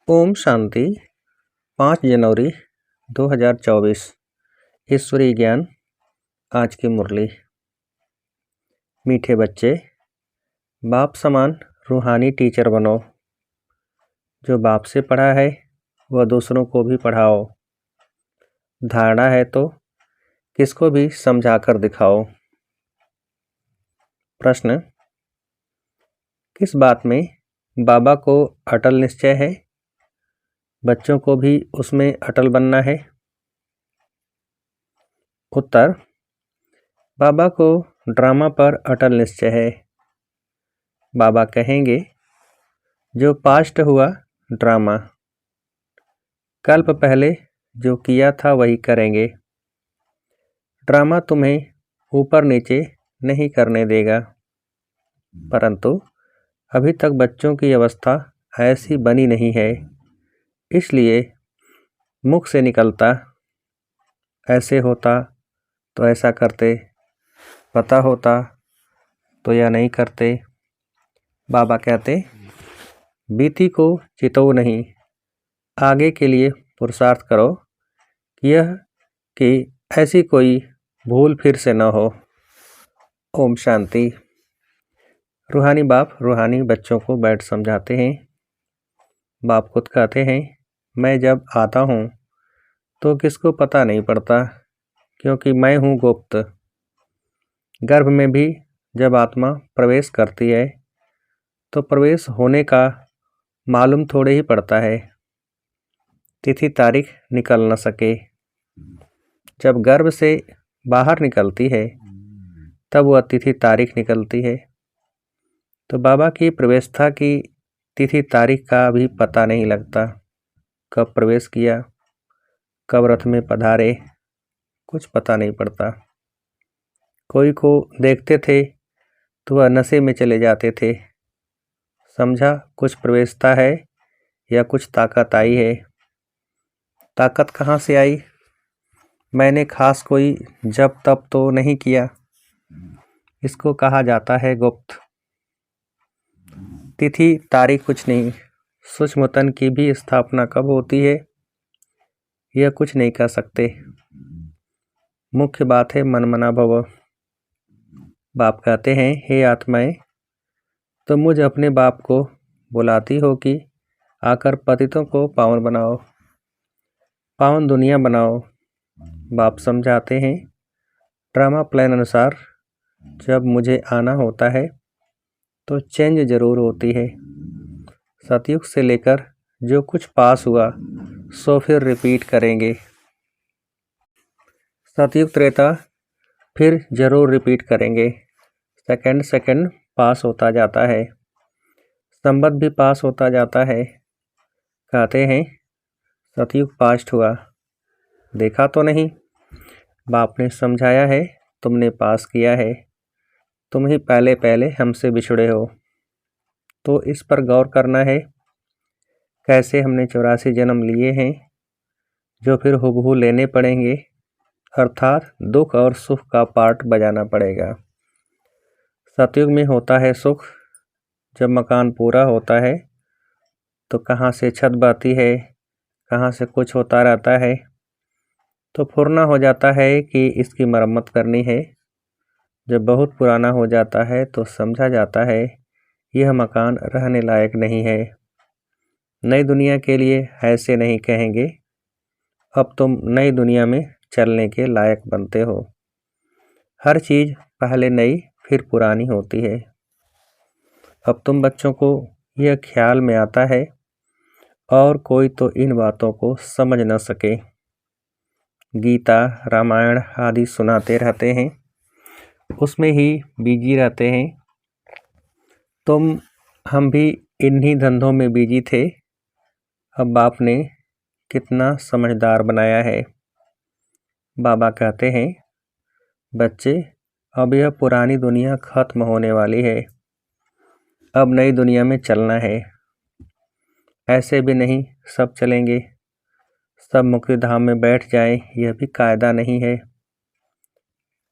ओम शांति 5 जनवरी 2024 ईश्वरीय ज्ञान। आज की मुरली। मीठे बच्चे, बाप समान रूहानी टीचर बनो। जो बाप से पढ़ा है वह दूसरों को भी पढ़ाओ। धारणा है तो किसको भी समझाकर दिखाओ। प्रश्न: किस बात में बाबा को अटल निश्चय है? बच्चों को भी उसमें अटल बनना है। उत्तर: बाबा को ड्रामा पर अटल निश्चय है। बाबा कहेंगे, जो पास्ट हुआ ड्रामा, कल्प पहले जो किया था वही करेंगे। ड्रामा तुम्हें ऊपर नीचे नहीं करने देगा, परंतु अभी तक बच्चों की अवस्था ऐसी बनी नहीं है, इसलिए मुख से निकलता, ऐसे होता तो ऐसा करते, पता होता तो यह नहीं करते। बाबा कहते, बीती को चितो नहीं, आगे के लिए पुरुषार्थ करो कि ऐसी कोई भूल फिर से न हो। ओम शांति। रूहानी बाप रूहानी बच्चों को बैठ समझाते हैं। बाप खुद कहते हैं, मैं जब आता हूँ तो किसको पता नहीं पड़ता, क्योंकि मैं हूँ गुप्त। गर्भ में भी जब आत्मा प्रवेश करती है तो प्रवेश होने का मालूम थोड़े ही पड़ता है, तिथि तारीख निकल न सके। जब गर्भ से बाहर निकलती है तब वह तिथि तारीख निकलती है। तो बाबा की प्रवेशता की तिथि तारीख का भी पता नहीं लगता। कब प्रवेश किया, कब रथ में पधारे, कुछ पता नहीं पड़ता। कोई को देखते थे तो वह नशे में चले जाते थे, समझा कुछ प्रवेशता है या कुछ ताकत आई है। ताकत कहाँ से आई? मैंने खास कोई जप तप तो नहीं किया, इसको कहा जाता है गुप्त। तिथि तारीख कुछ नहीं, सूक्ष्म तन की भी स्थापना कब होती है यह कुछ नहीं कह सकते। मुख्य बात है मनमना भव। बाप कहते हैं, हे आत्माएं, तुम मुझ अपने बाप को बुलाती हो कि आकर पतितों को पावन बनाओ, पावन दुनिया बनाओ। बाप समझाते हैं, ड्रामा प्लान अनुसार जब मुझे आना होता है तो चेंज जरूर होती है। सतयुग से लेकर जो कुछ पास हुआ सो फिर रिपीट करेंगे। सतयुग त्रेता फिर जरूर रिपीट करेंगे। सेकंड सेकंड पास होता जाता है, संबत भी पास होता जाता है। कहते हैं, सतयुग पास्ट हुआ, देखा तो नहीं। बाप ने समझाया है, तुमने पास किया है, तुम ही पहले पहले हमसे बिछड़े हो। तो इस पर गौर करना है, कैसे हमने 84 जन्म लिए हैं जो फिर हुबहू लेने पड़ेंगे, अर्थात दुख और सुख का पार्ट बजाना पड़ेगा। सतयुग में होता है सुख, जब मकान पूरा होता है तो कहाँ से छत बहती है, कहाँ से कुछ होता रहता है, तो फुरना हो जाता है कि इसकी मरम्मत करनी है। जब बहुत पुराना हो जाता है तो समझा जाता है यह मकान रहने लायक नहीं है। नई दुनिया के लिए ऐसे नहीं कहेंगे, अब तुम नई दुनिया में चलने के लायक बनते हो। हर चीज़ पहले नई फिर पुरानी होती है। अब तुम बच्चों को यह ख्याल में आता है और कोई तो इन बातों को समझ न सके। गीता रामायण आदि सुनाते रहते हैं, उसमें ही बिजी रहते हैं। हम भी इन्हीं धंधों में बिजी थे। अब बाप ने कितना समझदार बनाया है। बाबा कहते हैं, बच्चे, अब यह पुरानी दुनिया खत्म होने वाली है, अब नई दुनिया में चलना है। ऐसे भी नहीं सब चलेंगे, सब मुक्ति धाम में बैठ जाए, यह भी कायदा नहीं है।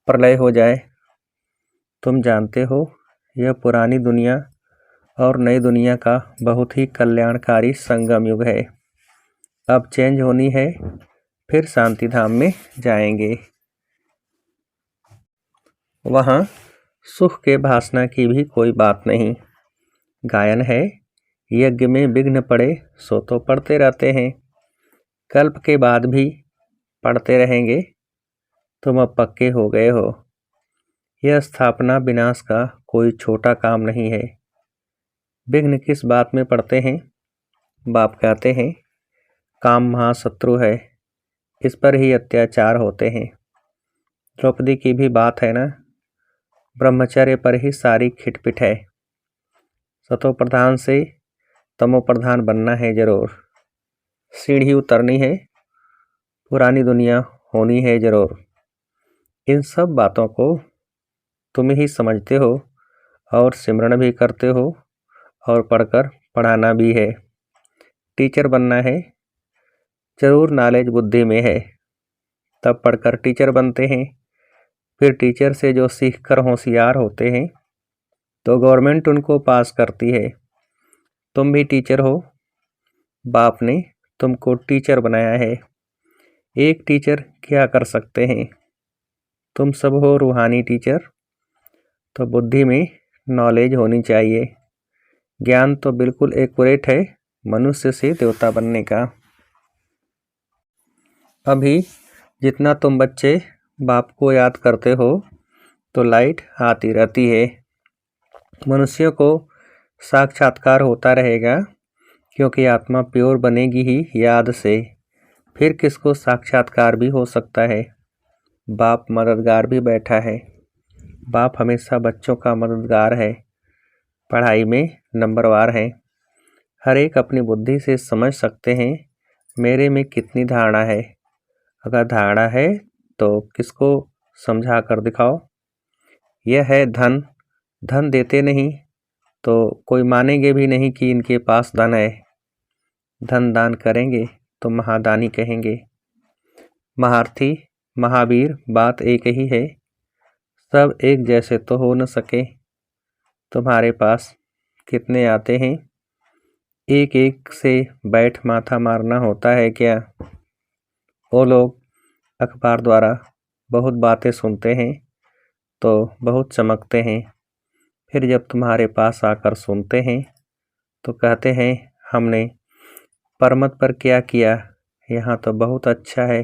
प्रलय हो जाए, तुम जानते हो यह पुरानी दुनिया और नई दुनिया का बहुत ही कल्याणकारी संगम युग है। अब चेंज होनी है, फिर शांति धाम में जाएंगे। वहाँ सुख के भासना की भी कोई बात नहीं। गायन है, यज्ञ में विघ्न पड़े सो तो पढ़ते रहते हैं, कल्प के बाद भी पढ़ते रहेंगे। तुम अब पक्के हो गए हो। यह स्थापना विनाश का कोई छोटा काम नहीं है। विघ्न किस बात में पड़ते हैं? बाप कहते हैं काम महाशत्रु है, इस पर ही अत्याचार होते हैं। द्रौपदी की भी बात है ना, ब्रह्मचर्य पर ही सारी खिटपिट है। सतो प्रधान से तमो प्रधान बनना है जरूर, सीढ़ी उतरनी है, पुरानी दुनिया होनी है जरूर। इन सब बातों को तुम ही समझते हो और सिमरण भी करते हो और पढ़कर पढ़ाना भी है। टीचर बनना है जरूर, नॉलेज बुद्धि में है, तब पढ़कर टीचर बनते हैं। फिर टीचर से जो सीखकर होशियार होते हैं तो गवर्नमेंट उनको पास करती है। तुम भी टीचर हो, बाप ने तुमको टीचर बनाया है। एक टीचर क्या कर सकते हैं? तुम सब हो रूहानी टीचर, तो बुद्धि में नॉलेज होनी चाहिए। ज्ञान तो बिल्कुल एक्यूरेट है मनुष्य से देवता बनने का। अभी जितना तुम बच्चे बाप को याद करते हो तो लाइट आती रहती है। मनुष्यों को साक्षात्कार होता रहेगा, क्योंकि आत्मा प्योर बनेगी ही याद से। फिर किसको साक्षात्कार भी हो सकता है? बाप मददगार भी बैठा है। बाप हमेशा बच्चों का मददगार है, पढ़ाई में नंबरवार है। हर एक अपनी बुद्धि से समझ सकते हैं मेरे में कितनी धारणा है। अगर धारणा है तो किसको समझा कर दिखाओ। यह है धन, धन देते नहीं तो कोई मानेंगे भी नहीं कि इनके पास धन है। धन दान करेंगे तो महादानी कहेंगे। महारथी महावीर बात एक ही है, सब एक जैसे तो हो न सके। तुम्हारे पास कितने आते हैं, एक एक से बैठ माथा मारना होता है क्या? वो लोग अखबार द्वारा बहुत बातें सुनते हैं तो बहुत चमकते हैं, फिर जब तुम्हारे पास आकर सुनते हैं तो कहते हैं हमने परमत पर क्या किया, यहाँ तो बहुत अच्छा है।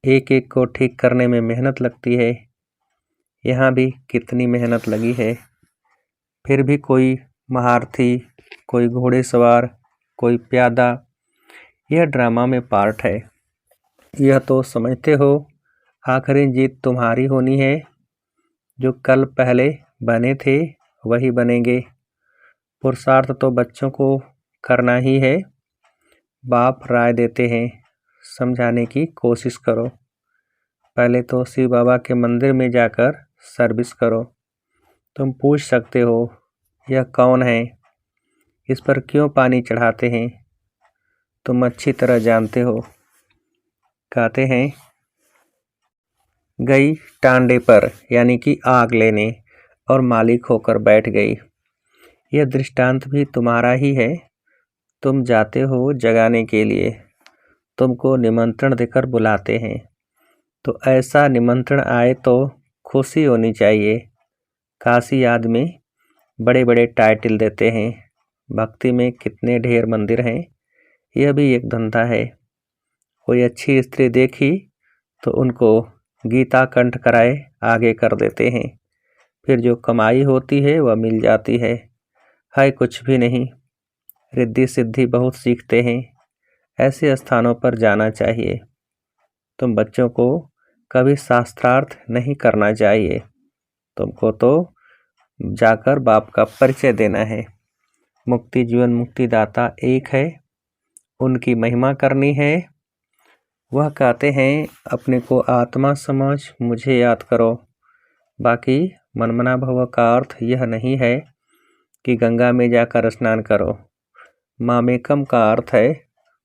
एक एक को ठीक करने में मेहनत लगती है, यहाँ भी कितनी मेहनत लगी है। फिर भी कोई महारथी, कोई घोड़े सवार, कोई प्यादा, यह ड्रामा में पार्ट है। यह तो समझते हो आखिरी जीत तुम्हारी होनी है। जो कल पहले बने थे वही बनेंगे। पुरुषार्थ तो बच्चों को करना ही है। बाप राय देते हैं, समझाने की कोशिश करो। पहले तो शिव बाबा के मंदिर में जाकर सर्विस करो। तुम पूछ सकते हो यह कौन है, इस पर क्यों पानी चढ़ाते हैं? तुम अच्छी तरह जानते हो। कहते हैं गई टांडे पर, यानी कि आग लेने, और मालिक होकर बैठ गई। यह दृष्टांत भी तुम्हारा ही है। तुम जाते हो जगाने के लिए, तुमको निमंत्रण देकर बुलाते हैं, तो ऐसा निमंत्रण आए तो खुशी होनी चाहिए। काशी याद में बड़े बड़े टाइटल देते हैं, भक्ति में कितने ढेर मंदिर हैं, यह भी एक धंधा है। कोई अच्छी स्त्री देखी तो उनको गीता कंठ कराए आगे कर देते हैं, फिर जो कमाई होती है वह मिल जाती है कुछ भी नहीं। रिद्धि सिद्धि बहुत सीखते हैं, ऐसे स्थानों पर जाना चाहिए। तुम बच्चों को कभी शास्त्रार्थ नहीं करना चाहिए, तुमको तो जाकर बाप का परिचय देना है। मुक्ति जीवन मुक्तिदाता एक है, उनकी महिमा करनी है। वह कहते हैं अपने को आत्मा समझ मुझे याद करो। बाकी मनमना भव का अर्थ यह नहीं है कि गंगा में जाकर स्नान करो। मामेकम का अर्थ है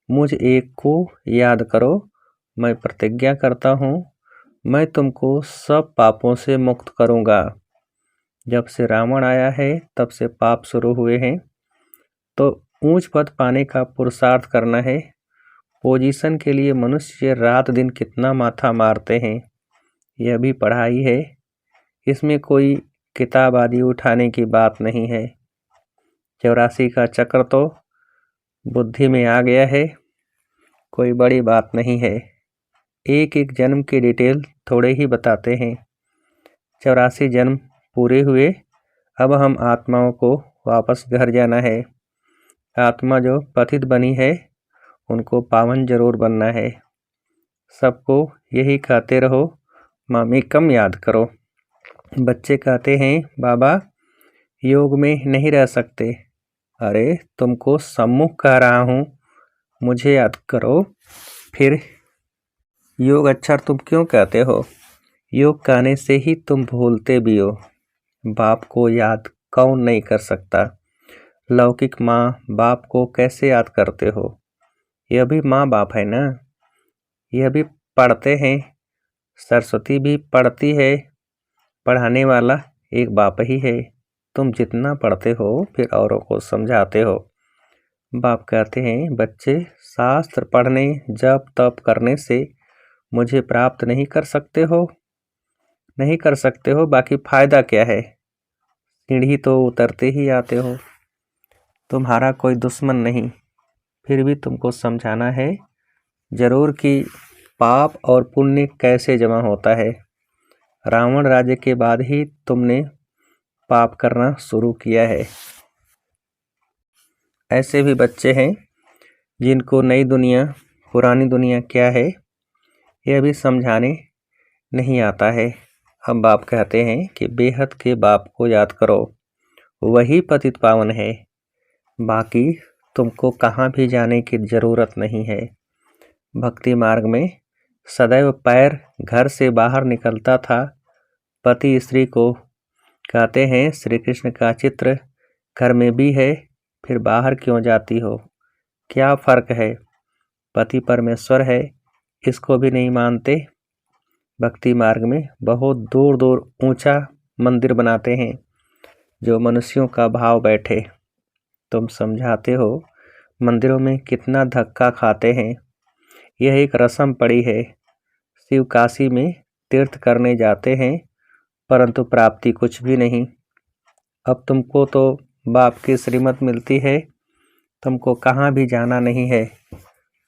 मुझ एक को याद करो। मैं प्रतिज्ञा करता हूँ मैं तुमको सब पापों से मुक्त करूँगा। जब से रावण आया है तब से पाप शुरू हुए हैं। तो ऊंच पद पाने का पुरुषार्थ करना है। पोजीशन के लिए मनुष्य रात दिन कितना माथा मारते हैं, यह भी पढ़ाई है। इसमें कोई किताब आदि उठाने की बात नहीं है। 84 का चक्र तो बुद्धि में आ गया है, कोई बड़ी बात नहीं है। एक एक जन्म की डिटेल थोड़े ही बताते हैं। 84 जन्म पूरे हुए, अब हम आत्माओं को वापस घर जाना है। आत्मा जो पतित बनी है उनको पावन जरूर बनना है। सबको यही कहते रहो, मामी कम याद करो। बच्चे कहते हैं बाबा योग में नहीं रह सकते। अरे तुमको सम्मुख कह रहा हूँ, मुझे याद करो। फिर योग अक्षर तुम क्यों कहते हो? योग कहने से ही तुम भूलते भी हो। बाप को याद कौन नहीं कर सकता? लौकिक माँ बाप को कैसे याद करते हो? यह भी माँ बाप है ना। यह भी पढ़ते हैं, सरस्वती भी पढ़ती है। पढ़ाने वाला एक बाप ही है। तुम जितना पढ़ते हो फिर औरों को समझाते हो। बाप कहते हैं बच्चे शास्त्र पढ़ने जप तप करने से मुझे प्राप्त नहीं कर सकते हो, बाकी फायदा क्या है? सीढ़ी तो उतरते ही आते हो। तुम्हारा कोई दुश्मन नहीं, फिर भी तुमको समझाना है जरूर कि पाप और पुण्य कैसे जमा होता है। रावण राज्य के बाद ही तुमने पाप करना शुरू किया है। ऐसे भी बच्चे हैं जिनको नई दुनिया पुरानी दुनिया क्या है यह भी समझाने नहीं आता है। अब बाप कहते हैं कि बेहद के बाप को याद करो, वही पतित पावन है। बाकी तुमको कहाँ भी जाने की जरूरत नहीं है। भक्ति मार्ग में सदैव पैर घर से बाहर निकलता था। पति स्त्री को कहते हैं श्री कृष्ण का चित्र घर में भी है, फिर बाहर क्यों जाती हो? क्या फर्क है? पति परमेश्वर है, इसको भी नहीं मानते। भक्ति मार्ग में बहुत दूर दूर ऊंचा मंदिर बनाते हैं जो मनुष्यों का भाव बैठे। तुम समझाते हो मंदिरों में कितना धक्का खाते हैं। यह एक रस्म पड़ी है। शिव काशी में तीर्थ करने जाते हैं परंतु प्राप्ति कुछ भी नहीं। अब तुमको तो बाप की श्रीमत मिलती है, तुमको कहाँ भी जाना नहीं है।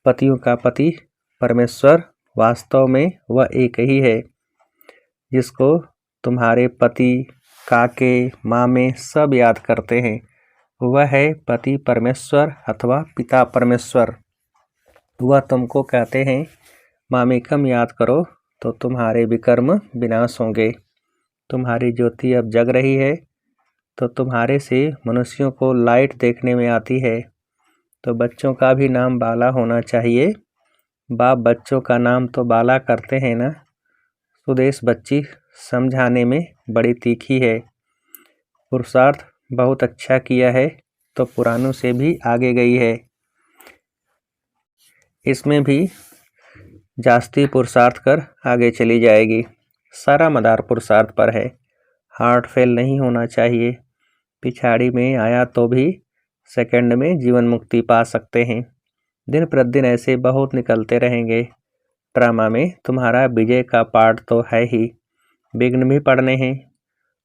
पतियों का पति परमेश्वर वास्तव में वह एक ही है जिसको तुम्हारे पति काके मामे सब याद करते हैं। वह है पति परमेश्वर अथवा पिता परमेश्वर। वह तुमको कहते हैं मामी कम याद करो तो तुम्हारे विकर्म विनाश होंगे। तुम्हारी ज्योति अब जग रही है तो तुम्हारे से मनुष्यों को लाइट देखने में आती है। तो बच्चों का भी नाम बाला होना चाहिए। बाप बच्चों का नाम तो बाला करते हैं ना। सुदेश बच्ची समझाने में बड़ी तीखी है। पुरुषार्थ बहुत अच्छा किया है तो पुरानों से भी आगे गई है। इसमें भी जास्ती पुरुषार्थ कर आगे चली जाएगी। सारा मदार पुरुषार्थ पर है। हार्ट फेल नहीं होना चाहिए। पिछाड़ी में आया तो भी सेकंड में जीवन मुक्ति पा सकते हैं। दिन प्रतिदिन ऐसे बहुत निकलते रहेंगे। ड्रामा में तुम्हारा विजय का पार्ट तो है ही, विघ्न भी पड़ने हैं।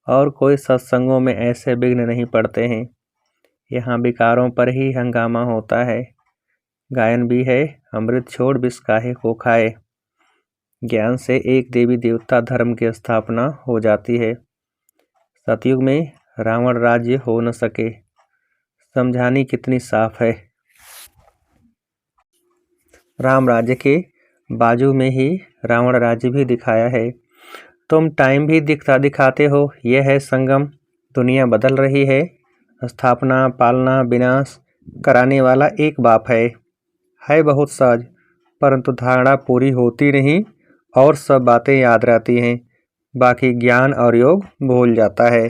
और कोई सत्संगों में ऐसे विघ्न नहीं पड़ते हैं। यहाँ विकारों पर ही हंगामा होता है। गायन भी है, अमृत छोड़ विष काहे को खाए। ज्ञान से एक देवी देवता धर्म की स्थापना हो जाती है। सतयुग में रावण राज्य हो न सके। समझानी कितनी साफ है। राम राज्य के बाजू में ही रावण राज्य भी दिखाया है। तुम टाइम भी दिखाते हो। यह है संगम। दुनिया बदल रही है। स्थापना पालना विनाश कराने वाला एक बाप है बहुत सहज, परंतु धारणा पूरी होती नहीं और सब बातें याद रहती हैं। बाकी ज्ञान और योग भूल जाता है।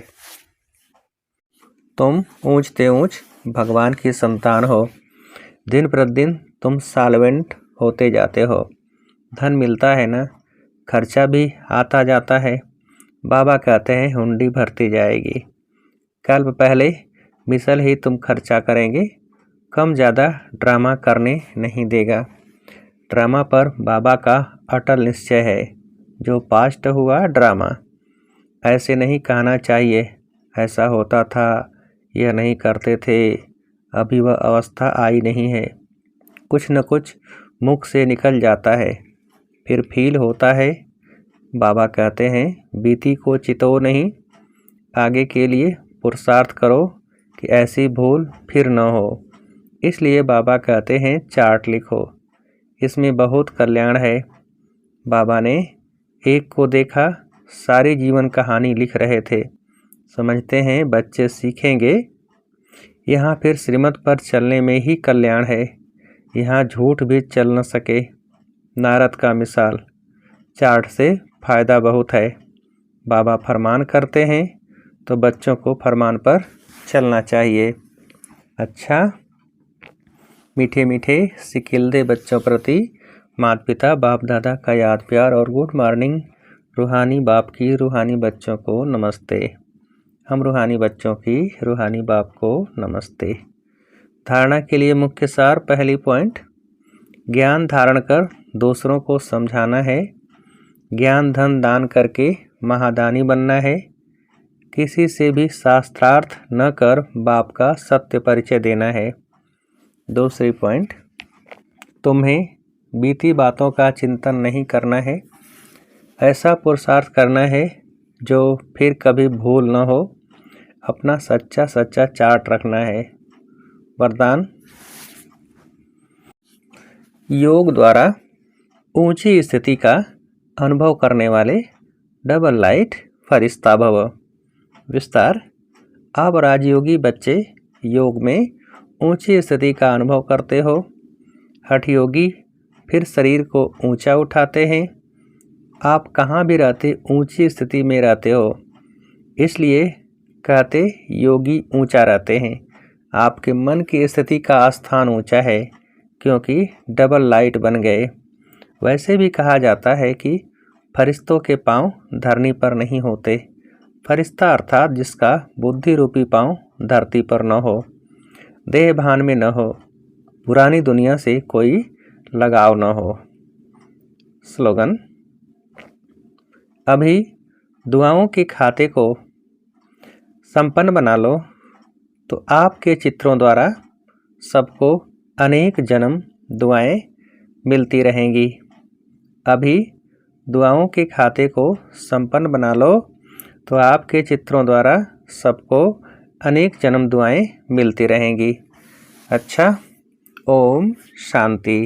तुम ऊंचते ऊंच भगवान की संतान हो। दिन प्रतिदिन तुम सॉल्वेंट होते जाते हो। धन मिलता है ना, खर्चा भी आता जाता है। बाबा कहते हैं हुंडी भरती जाएगी। कल्प पहले मिसल ही तुम खर्चा करेंगे, कम ज़्यादा ड्रामा करने नहीं देगा। ड्रामा पर बाबा का अटल निश्चय है, जो पास्ट हुआ ड्रामा। ऐसे नहीं कहना चाहिए, ऐसा होता था, यह नहीं करते थे, अभी वह अवस्था आई नहीं है। कुछ न कुछ मुख से निकल जाता है, फिर फील होता है। बाबा कहते हैं बीती को चितो नहीं, आगे के लिए पुरुषार्थ करो कि ऐसी भूल फिर न हो। इसलिए बाबा कहते हैं चार्ट लिखो, इसमें बहुत कल्याण है। बाबा ने एक को देखा, सारी जीवन कहानी लिख रहे थे। समझते हैं बच्चे सीखेंगे, यहाँ फिर श्रीमत पर चलने में ही कल्याण है। यहाँ झूठ भी चल न सके। नारद का मिसाल, चार्ट से फायदा बहुत है। बाबा फरमान करते हैं तो बच्चों को फरमान पर चलना चाहिए। अच्छा, मीठे मीठे सिकिलदे बच्चों प्रति माता पिता बाप दादा का याद प्यार और गुड मॉर्निंग। रूहानी बाप की रूहानी बच्चों को नमस्ते। हम रूहानी बच्चों की रूहानी बाप को नमस्ते। धारणा के लिए मुख्य सार, पहली पॉइंट, ज्ञान धारण कर दूसरों को समझाना है। ज्ञान धन दान करके महादानी बनना है। किसी से भी शास्त्रार्थ न कर बाप का सत्य परिचय देना है। दूसरी पॉइंट, तुम्हें बीती बातों का चिंतन नहीं करना है, ऐसा पुरुषार्थ करना है जो फिर कभी भूल न हो। अपना सच्चा सच्चा चार्ट रखना है। वरदान, योग द्वारा ऊंची स्थिति का अनुभव करने वाले डबल लाइट फरिश्ता भव। विस्तार, आप राजयोगी बच्चे योग में ऊंची स्थिति का अनुभव करते हो। हठ योगी फिर शरीर को ऊंचा उठाते हैं। आप कहाँ भी रहते ऊंची स्थिति में रहते हो, इसलिए कहते योगी ऊंचा रहते हैं। आपके मन की स्थिति का स्थान ऊंचा है, क्योंकि डबल लाइट बन गए। वैसे भी कहा जाता है कि फरिश्तों के पांव धरनी पर नहीं होते। फरिश्ता अर्थात जिसका बुद्धि रूपी पांव धरती पर न हो, देह भान में न हो, पुरानी दुनिया से कोई लगाव न हो। स्लोगन, अभी दुआओं के खाते को संपन्न बना लो तो आपके चित्रों द्वारा सबको अनेक जन्म दुआएं मिलती रहेंगी। अभी दुआओं के खाते को संपन्न बना लो तो आपके चित्रों द्वारा सबको अनेक जन्म दुआएं मिलती रहेंगी। अच्छा, ओम शांति।